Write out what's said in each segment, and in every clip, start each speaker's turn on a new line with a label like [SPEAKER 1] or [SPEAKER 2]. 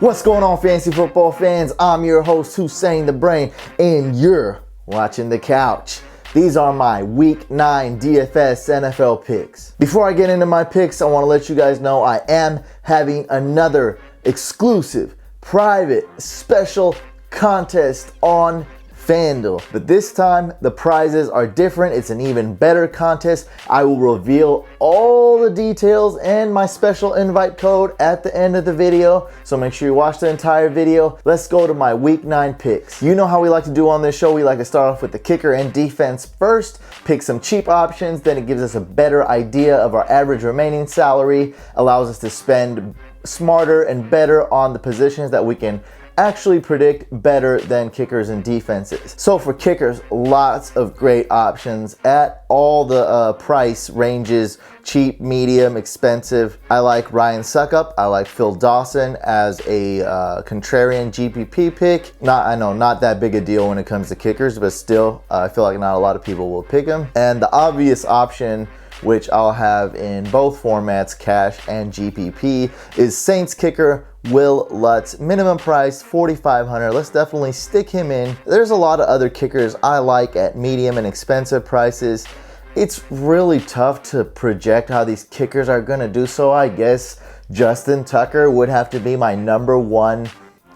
[SPEAKER 1] What's going on, fantasy football fans? I'm your host, Hussein the Brain, and you're watching The Couch. These are my Week 9 DFS NFL picks. Before I get into my picks, I want to let you guys know I am having another exclusive, private, special contest on FanDuel. But this time, the prizes are different. It's an even better contest. I will reveal all the details and my special invite code at the end of the video. So make sure you watch the entire video. Let's go to my Week 9 picks. You know how we like to do on this show. We like to start off with the kicker and defense first, pick some cheap options, then it gives us a better idea of our average remaining salary, allows us to spend smarter and better on the positions that we can actually predict better than kickers and defenses. So for kickers, lots of great options at all the price ranges: cheap, medium, expensive. I like Ryan Succop. I like Phil Dawson as a contrarian GPP pick. I know not that big a deal when it comes to kickers, but still, I feel like not a lot of people will pick him. And the obvious option, which I'll have in both formats, cash and GPP, is Saints kicker Will Lutz. Minimum price $4,500. Let's definitely stick him in. There's a lot of other kickers I like at medium and expensive prices. It's really tough to project how these kickers are going to do, so I guess Justin Tucker would have to be my number one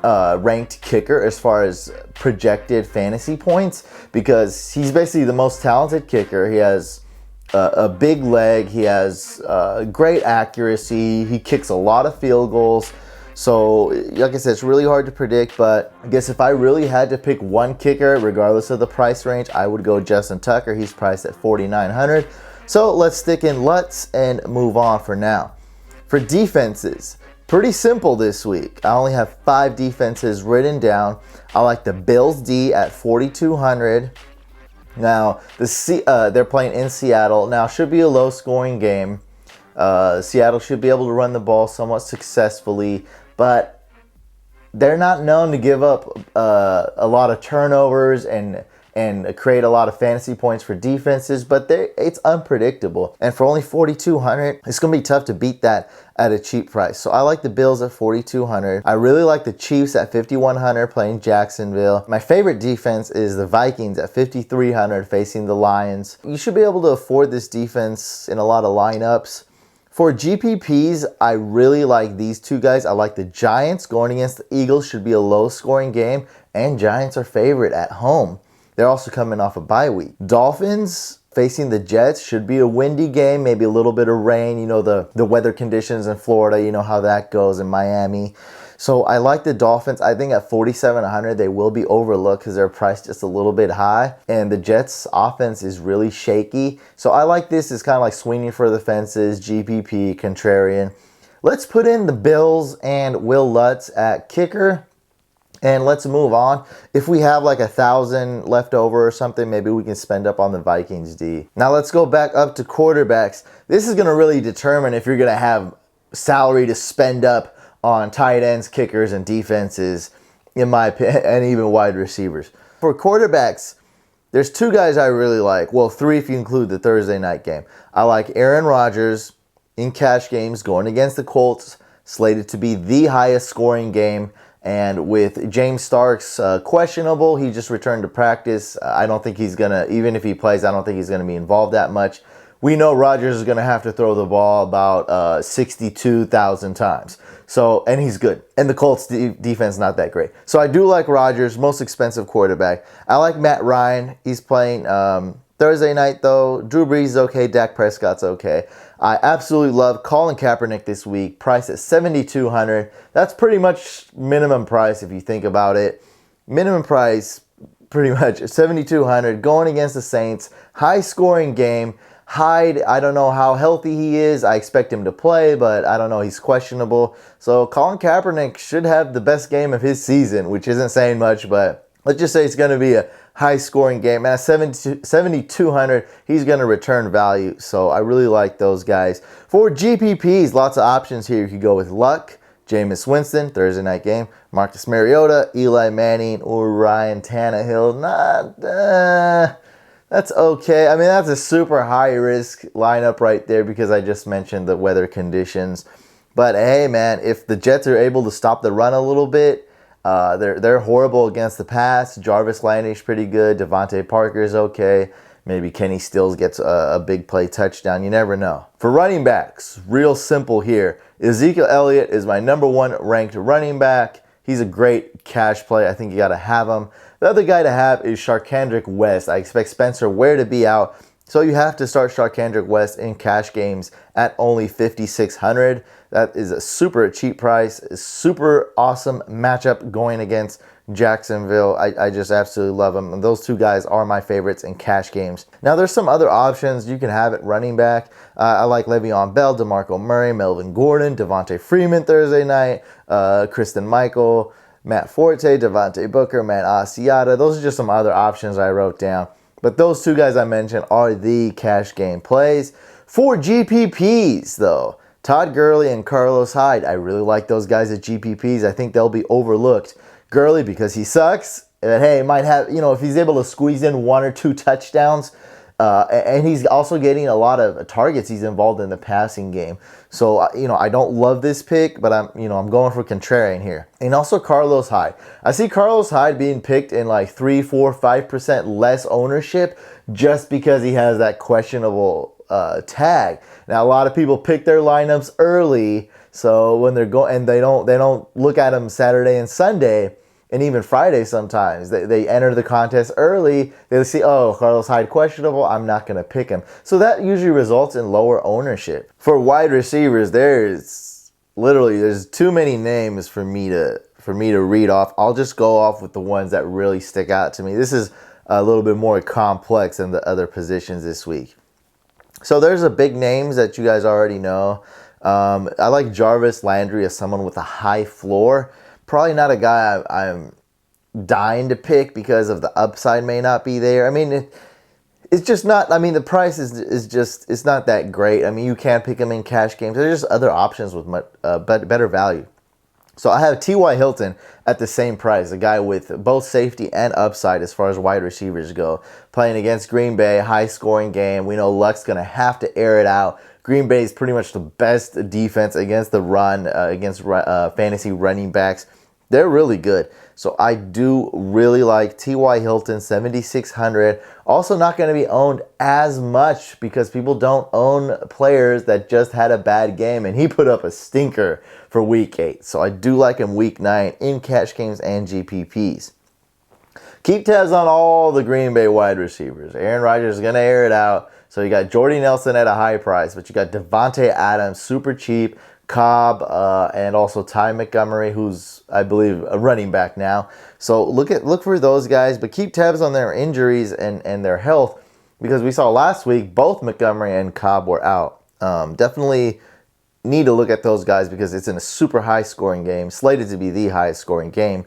[SPEAKER 1] ranked kicker as far as projected fantasy points, because he's basically the most talented kicker. He has a big leg, he has great accuracy, he kicks a lot of field goals. So, like I said, it's really hard to predict, but I guess if I really had to pick one kicker, regardless of the price range, I would go Justin Tucker. He's priced at $4,900. So let's stick in Lutz and move on for now. For defenses, pretty simple this week. I only have 5 defenses written down. I like the Bills D at $4,200. Now, they're playing in Seattle. Now, should be a low-scoring game. Seattle should be able to run the ball somewhat successfully, but they're not known to give up a lot of turnovers and create a lot of fantasy points for defenses, but it's unpredictable. And for only $4,200, it's going to be tough to beat that at a cheap price. So I like the Bills at $4,200. I really like the Chiefs at $5,100 playing Jacksonville. My favorite defense is the Vikings at $5,300 facing the Lions. You should be able to afford this defense in a lot of lineups. For GPPs, I really like these two guys. I like the Giants going against the Eagles. Should be a low-scoring game, and Giants are favorite at home. They're also coming off a bye week. Dolphins facing the Jets should be a windy game, maybe a little bit of rain. You know, the weather conditions in Florida, you know how that goes in Miami. So I like the Dolphins. I think at $4,700 they will be overlooked because they're priced just a little bit high. And the Jets offense is really shaky. So I like this as kind of like swinging for the fences, GPP, contrarian. Let's put in the Bills and Will Lutz at kicker. And let's move on. If we have like 1,000 left over or something, maybe we can spend up on the Vikings D. Now let's go back up to quarterbacks. This is going to really determine if you're going to have salary to spend up on tight ends, kickers, and defenses, in my opinion, and even wide receivers. For quarterbacks, there's 2 guys I really like. Well, 3 if you include the Thursday night game. I like Aaron Rodgers in cash games going against the Colts, slated to be the highest scoring game. And with James Starks questionable, he just returned to practice. I don't think he's going to, even if he plays, I don't think he's going to be involved that much. We know Rodgers is going to have to throw the ball about 62,000 times. So, and he's good. And the Colts defense not that great. So I do like Rodgers, most expensive quarterback. I like Matt Ryan. He's playing Thursday night though. Drew Brees is okay. Dak Prescott's okay. I absolutely love Colin Kaepernick this week. Priced at $7,200. That's pretty much minimum price if you think about it. Minimum price, pretty much $7,200. Going against the Saints. High scoring game. Hyde, I don't know how healthy he is. I expect him to play, but I don't know. He's questionable. So Colin Kaepernick should have the best game of his season, which isn't saying much, but let's just say it's going to be a high-scoring game. And at $7,200, he's going to return value. So I really like those guys. For GPPs, lots of options here. You could go with Luck, Jameis Winston, Thursday night game, Marcus Mariota, Eli Manning, or Ryan Tannehill. That's okay. I mean, that's a super high-risk lineup right there because I just mentioned the weather conditions. But hey, man, if the Jets are able to stop the run a little bit, they're horrible against the pass. Jarvis Landry's pretty good. Devontae Parker's okay. Maybe Kenny Stills gets a big play touchdown. You never know. For running backs, real simple here. Ezekiel Elliott is my #1 ranked running back. He's a great cash play. I think you got to have him. The other guy to have is Charcandrick West. I expect Spencer Ware to be out, so you have to start Charcandrick West in cash games at only $5,600. That is a super cheap price. A super awesome matchup going against Jacksonville. I just absolutely love them. And those two guys are my favorites in cash games. Now, there's some other options you can have at running back. I like Le'Veon Bell, DeMarco Murray, Melvin Gordon, Devontae Freeman Thursday night, Kristen Michael, Matt Forte, Devontae Booker, Matt Asiata. Those are just some other options I wrote down. But those two guys I mentioned are the cash game plays. For GPPs, though, Todd Gurley and Carlos Hyde, I really like those guys at GPPs. I think they'll be overlooked. Gurley, because he sucks, and hey, might have, if he's able to squeeze in 1 or 2 touchdowns, and he's also getting a lot of targets. He's involved in the passing game. So, I don't love this pick, but I'm going for contrarian here. And also Carlos Hyde. I see Carlos Hyde being picked in like 3, 4, 5% less ownership just because he has that questionable tag. Now, a lot of people pick their lineups early, so when they're going, and they don't look at them Saturday and Sunday, and even Friday sometimes. They enter the contest early. They see, oh, Carlos Hyde questionable, I'm not going to pick him. So that usually results in lower ownership. For wide receivers, there's too many names for me to read off. I'll just go off with the ones that really stick out to me. This is a little bit more complex than the other positions this week. So there's a big names that you guys already know. I like Jarvis Landry as someone with a high floor. Probably not a guy I'm dying to pick because of the upside may not be there. I mean, it's just not. I mean, the price is just, it's not that great. I mean, you can pick him in cash games. There's just other options with much better value. So I have T.Y. Hilton at the same price, a guy with both safety and upside as far as wide receivers go. Playing against Green Bay, high-scoring game. We know Luck's going to have to air it out. Green Bay is pretty much the best defense against the run, against fantasy running backs. They're really good. So I do really like T.Y. Hilton, 7,600. Also not going to be owned as much because people don't own players that just had a bad game, and he put up a stinker for week 8. So I do like him week 9 in cash games and GPPs. Keep tabs on all the Green Bay wide receivers. Aaron Rodgers is going to air it out. So you got Jordy Nelson at a high price, but you got Devontae Adams, super cheap, Cobb, and also Ty Montgomery, who's, I believe, a running back now. So look for those guys, but keep tabs on their injuries and their health, because we saw last week both Montgomery and Cobb were out. Definitely need to look at those guys because it's in a super high-scoring game, slated to be the highest-scoring game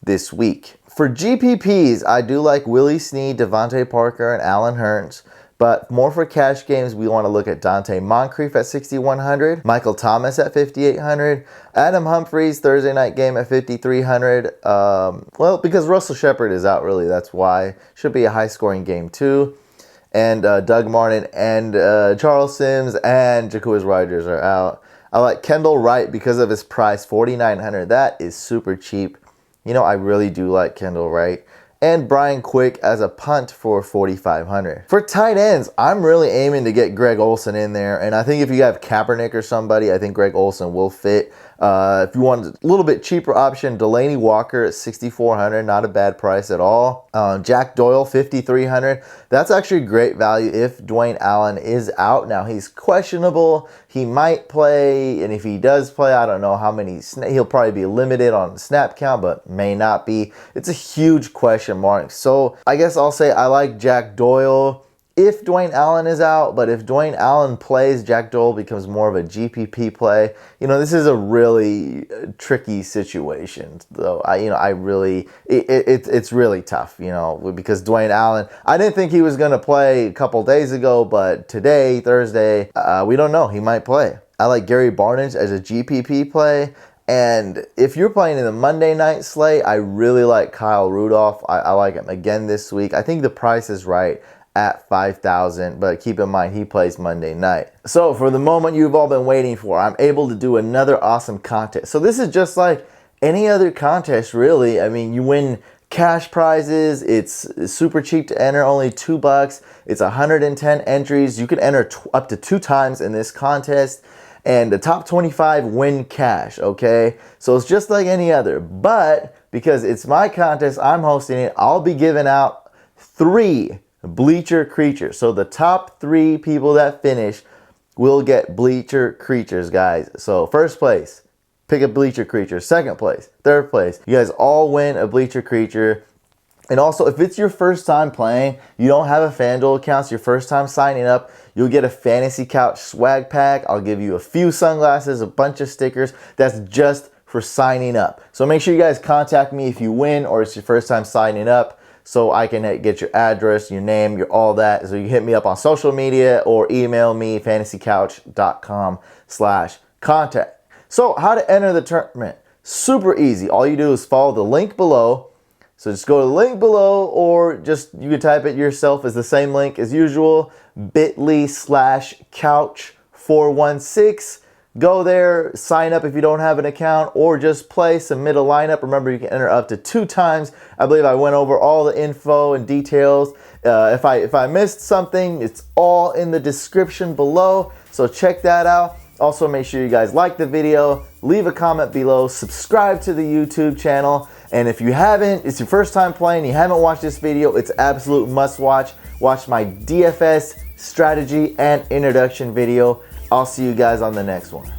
[SPEAKER 1] this week. For GPPs, I do like Willie Snead, Devontae Parker, and Allen Hurns. But more for cash games, we want to look at Dante Moncrief at 6,100, Michael Thomas at 5,800, Adam Humphries Thursday night game at 5,300. Well, because Russell Shepard is out, really, that's why. Should be a high-scoring game too. And Doug Martin and Charles Sims and Jacquizz Rodgers are out. I like Kendall Wright because of his price, 4,900. That is super cheap. I really do like Kendall Wright. And Brian Quick as a punt for 4,500. For tight ends, I'm really aiming to get Greg Olsen in there. And I think if you have Kaepernick or somebody, I think Greg Olsen will fit. If you want a little bit cheaper option, Delaney Walker at 6,400, not a bad price at all. Jack Doyle, 5,300. That's actually great value if Dwayne Allen is out. Now, he's questionable. He might play, and if he does play, I don't know how many. He'll probably be limited on snap count, but may not be. It's a huge question mark. So I guess I'll say I like Jack Doyle if Dwayne Allen is out, but if Dwayne Allen plays, Jack Doyle becomes more of a GPP play. This is a really tricky situation, though. It's really tough, because Dwayne Allen, I didn't think he was going to play a couple days ago, but today, Thursday, we don't know. He might play. I like Gary Barnidge as a GPP play. And if you're playing in the Monday night slate, I really like Kyle Rudolph. I like him again this week. I think the price is right at 5,000, but keep in mind he plays Monday night. So for the moment you've all been waiting for, I'm able to do another awesome contest. So this is just like any other contest, really. I mean, you win cash prizes. It's super cheap to enter, only $2. It's 110 entries. You can enter up to 2 times in this contest, and the top 25 win cash, okay? So it's just like any other, but because it's my contest, I'm hosting it, I'll be giving out 3 Bleacher Creatures. So the top 3 people that finish will get Bleacher Creatures, guys. So first place, pick a Bleacher Creature. Second place, third place, you guys all win a Bleacher Creature. And also, if it's your first time playing, you don't have a FanDuel account, it's your first time signing up, you'll get a Fantasy Couch swag pack. I'll give you a few sunglasses, a bunch of stickers. That's just for signing up. So make sure you guys contact me if you win or it's your first time signing up, so I can get your address, your name, your all that. So you hit me up on social media or email me, fantasycouch.com/contact. So how to enter the tournament? Super easy. All you do is follow the link below. So just go to the link below, or just you can type it yourself. It's the same link as usual, bit.ly/couch416. Go there, sign up if you don't have an account, or just play, submit a lineup. Remember, you can enter up to 2 times. I believe I went over all the info and details. If I missed something, it's all in the description below, so check that out. Also, make sure you guys like the video, leave a comment below, subscribe to the YouTube channel, and if you haven't, it's your first time playing, you haven't watched this video, it's absolute must watch. Watch my DFS strategy and introduction video. I'll see you guys on the next one.